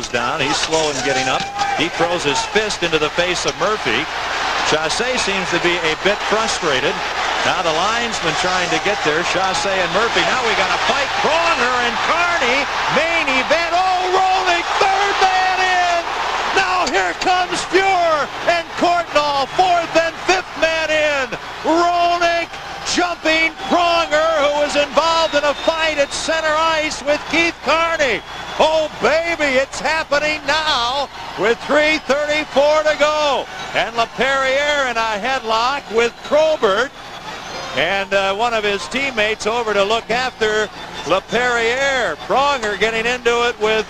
down. He's slow in getting up. He throws his fist into the face of Murphy. Chasse seems to be a bit frustrated. Now the linesman trying to get there. Chasse and Murphy. Now we got a fight. Pronger and Carney. Main event. Oh, rolling third man in. Now here comes Fuhr and Courtnall. Fourth and fifth man in. Roenick jumping Pronger, who was involved in a fight at center ice with Keith Carney. Oh, baby, it's happening now with 3:34 to go. And LaPerriere in a headlock with Probert. And one of his teammates over to look after LaPerriere. Pronger getting into it with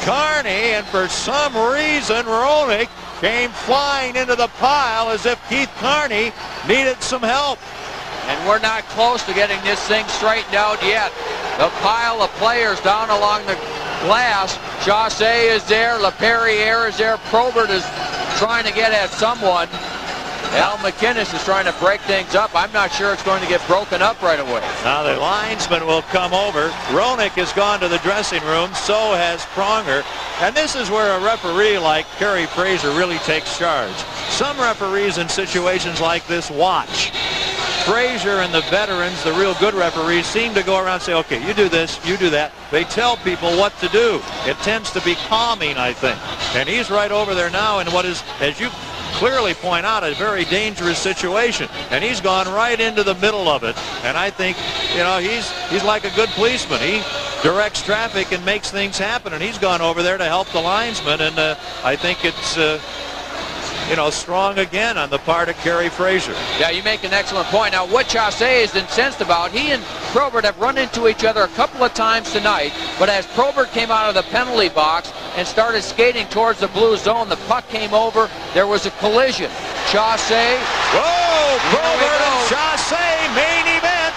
Carney. And for some reason, Roenick came flying into the pile as if Keith Carney needed some help. And we're not close to getting this thing straightened out yet. The pile of players down along the glass. Chasse is there. LaPerriere is there. Probert is trying to get at someone. Al McInnes is trying to break things up. I'm not sure it's going to get broken up right away. Now the linesman will come over. Roenick has gone to the dressing room. So has Pronger. And this is where a referee like Kerry Fraser really takes charge. Some referees in situations like this watch. Fraser and the veterans, the real good referees, seem to go around and say, okay, you do this, you do that. They tell people what to do. It tends to be calming, I think. And he's right over there now in what is, as you clearly point out, a very dangerous situation. And he's gone right into the middle of it. And I think, you know, he's like a good policeman. He directs traffic and makes things happen. And he's gone over there to help the linesman. And I think it's... you know, strong again on the part of Kerry Fraser. Yeah, you make an excellent point. Now, what Chasse is incensed about, he and Probert have run into each other a couple of times tonight, but as Probert came out of the penalty box and started skating towards the blue zone, the puck came over, there was a collision. Chasse. Whoa! Probert and Chasse, main event.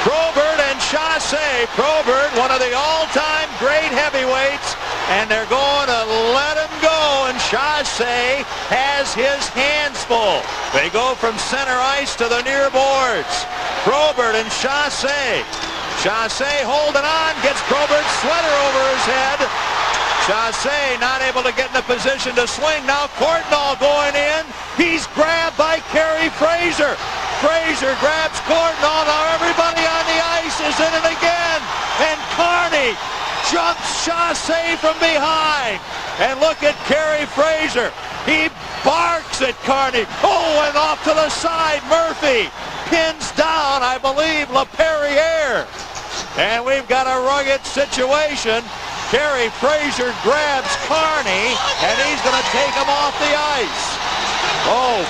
Probert and Chasse. Probert, one of the all-time great heavyweights, and they're going to let him go, and Chasse has his hands full. They go from center ice to the near boards. Probert and Chasse. Chasse holding on, gets Probert's sweater over his head. Chasse not able to get in a position to swing. Now Courtnall going in. He's grabbed by Kerry Fraser. Fraser grabs Courtnall. Now everybody on the ice is in it again. And Carney jumps Chasse from behind. And look at Kerry Fraser. He barks at Carney. Oh, and off to the side. Murphy pins down, I believe, LaPerriere. And we've got a rugged situation. Kerry Fraser grabs Carney, and he's going to take him off the ice. Oh,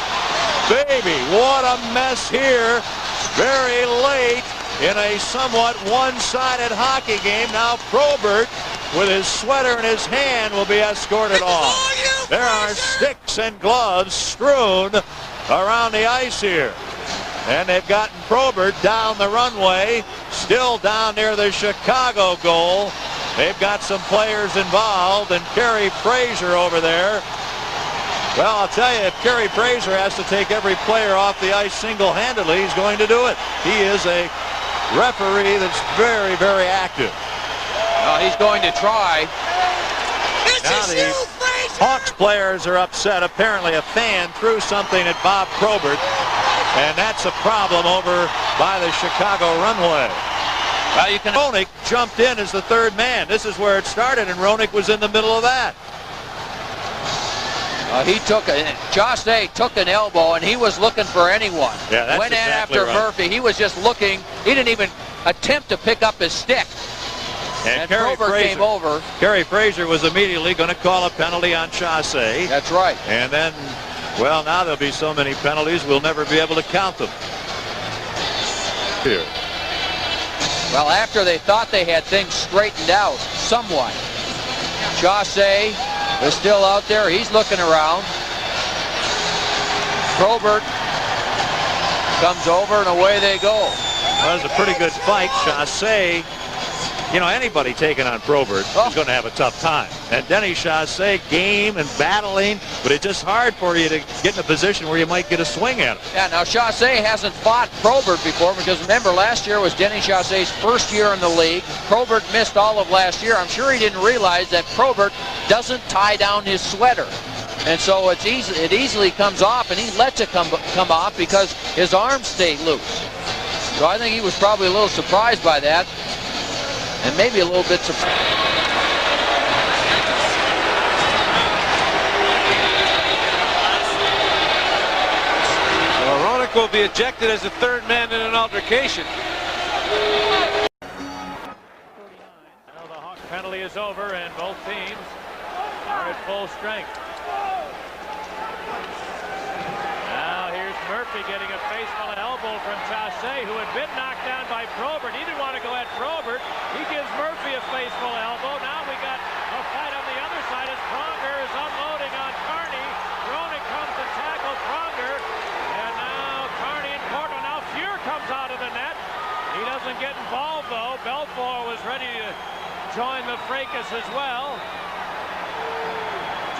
baby, what a mess here. Very late in a somewhat one-sided hockey game. Now Probert, with his sweater in his hand, will be escorted off. There are sticks and gloves strewn around the ice here. And they've gotten Probert down the runway, still down near the Chicago goal. They've got some players involved, and Kerry Fraser over there. Well, I'll tell you, if Kerry Fraser has to take every player off the ice single-handedly, he's going to do it. He is a referee that's very, very active. Well, he's going to try. Now the Hawks players are upset. Apparently a fan threw something at Bob Probert, and that's a problem over by the Chicago runway. Well, you can. Roenick jumped in as the third man. This is where it started, and Roenick was in the middle of that. Chasse took an elbow, and he was looking for anyone. Yeah, that's went exactly in after right. Murphy. He was just looking. He didn't even attempt to pick up his stick. And Probert came over. Kerry Fraser was immediately going to call a penalty on Chasse. That's right. And then, well, now there'll be so many penalties, we'll never be able to count them. Here. Well, after they thought they had things straightened out somewhat, Chasse is still out there. He's looking around. Probert comes over, and away they go. Well, it was a pretty good fight. Chasse you know, anybody taking on Probert is going to have a tough time. And Denis Chasse, game and battling, but it's just hard for you to get in a position where you might get a swing at him. Yeah, now Chasse hasn't fought Probert before, because remember, last year was Denis Chasse's first year in the league. Probert missed all of last year. I'm sure he didn't realize that Probert doesn't tie down his sweater. And so it easily comes off, and he lets it come off because his arms stay loose. So I think he was probably a little surprised by that, and maybe a little bit surprised. Well, Roenick will be ejected as the third man in an altercation. Well, the Hawk penalty is over, and both teams are at full strength. Now here's Murphy getting a faceful elbow from Chasse, who had been knocked down by Probert. He didn't want to go at Probert. He gives Murphy a faceful elbow. Now we got a fight on the other side as Pronger is unloading on Carney. Roenick comes to tackle Pronger. And now Carney and Cortland. Now Fuhr comes out of the net. He doesn't get involved, though. Belfort was ready to join the fracas as well.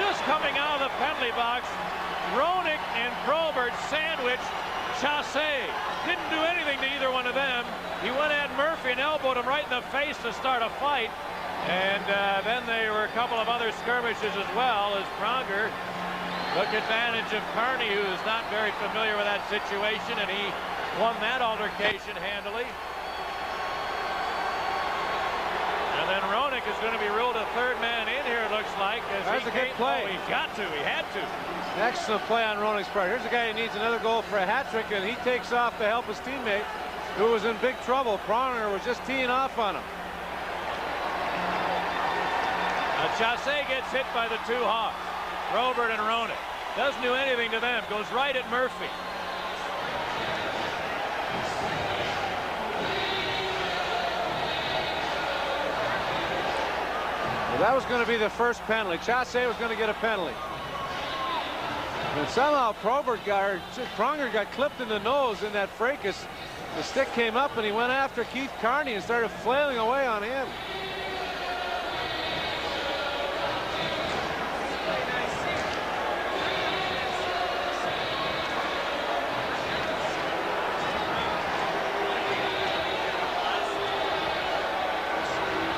Just coming out of the penalty box, Roenick and Probert sandwiched Chasse. Didn't do anything to either one of them. He went at Murphy and elbowed him right in the face to start a fight. And then there were a couple of other skirmishes as well, as Pronger took advantage of Carney, who is not very familiar with that situation, and he won that altercation handily. And then Roenick is going to be ruled a third man in here, it looks like. That's a good play. Oh, he's got to. He had to. Excellent play on Roenick's part. Here's a guy who needs another goal for a hat trick, and he takes off to help his teammate, who was in big trouble. Pronger was just teeing off on him. Now Chasse gets hit by the two Hawks, Probert and Roenick. Doesn't do anything to them. Goes right at Murphy. Well, that was going to be the first penalty. Chasse was going to get a penalty. And somehow Pronger got clipped in the nose in that fracas. The stick came up and he went after Keith Carney and started flailing away on him.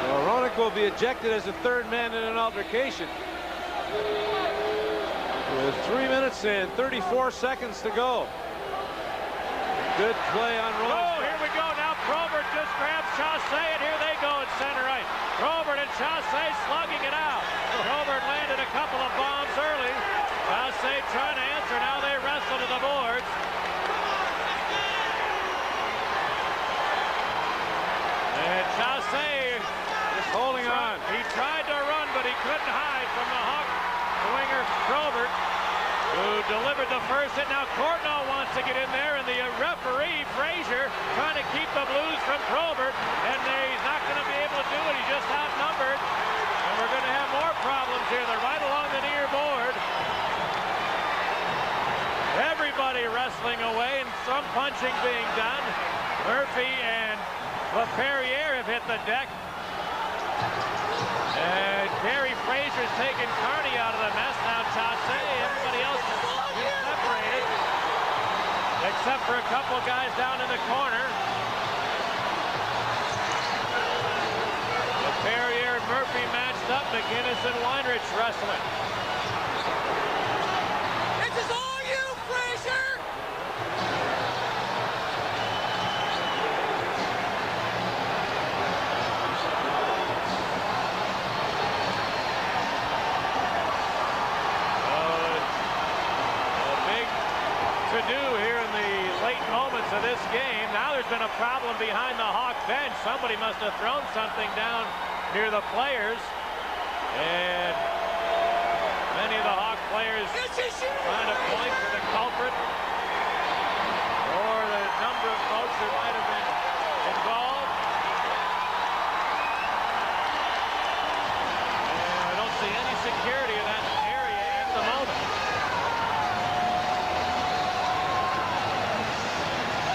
So Roenick will be ejected as the third man in an altercation. With 3 minutes and 34 seconds to go. Good play on Roenick. Oh, here we go. Now Probert just grabs Chasse, and here they go at center right. Probert and Chasse slugging it out. Probert landed a couple of bombs early. Chasse trying to answer. Now they wrestle to the boards. And Chasse just holding on. He tried to run, but he couldn't hide from the Hawk winger Probert, who delivered the first hit. Now Cortland wants to get in there, and the referee, Frazier, trying to keep the Blues from Probert, and he's not going to be able to do it. He's just outnumbered, and we're going to have more problems here. They're right along the near board. Everybody wrestling away, and some punching being done. Murphy and LaPerriere have hit the deck. And Gary Frazier's taking Carney out of the mess. Now Chasse, everybody else is separated, except for a couple guys down in the corner. LaPerriere and Murphy matched up. McGinnis and Weinrich wrestling. This is all you, Frazier! Of this game. Now there's been a problem behind the Hawk bench. Somebody must have thrown something down near the players, and many of the Hawk players trying to point to the culprit or the number of folks who might have been involved. And I don't see any security in that area at the moment.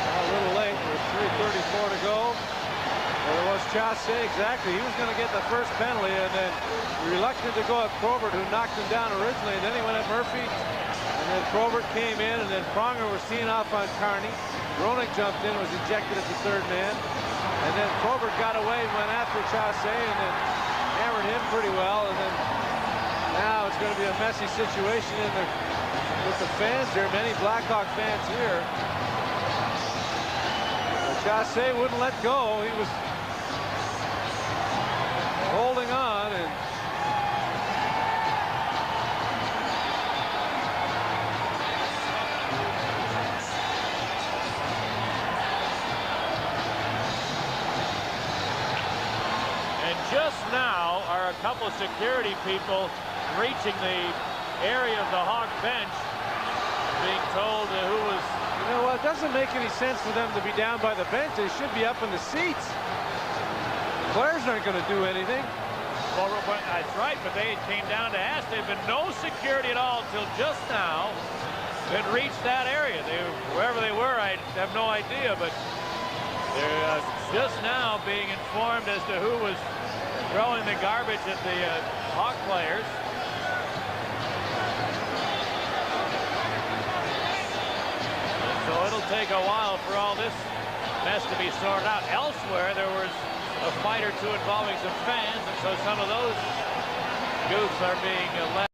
A little late with 3:34 to go. Well, there was Chasse, exactly. He was going to get the first penalty, and then reluctant to go at Probert, who knocked him down originally. And then he went at Murphy, and then Probert came in, and then Pronger was teeing off on Carney. Roenick jumped in, was ejected at the third man. And then Probert got away, went after Chasse, and then hammered him pretty well. And then now it's going to be a messy situation with the fans here. Many Blackhawk fans here. Chasse wouldn't let go. He was holding on, and just now are a couple of security people reaching the area of the Hawk bench, being told who was. You know what? It doesn't make any sense for them to be down by the bench. They should be up in the seats. The players aren't going to do anything. Well, that's right, but they came down to ask. There'd been no security at all until just now. They'd reached that area. Wherever they were, I have no idea, but they're just now being informed as to who was throwing the garbage at the Hawk players. So it'll take a while for all this mess to be sorted out. Elsewhere, there was a fight or two involving some fans, and so some of those goofs are being left.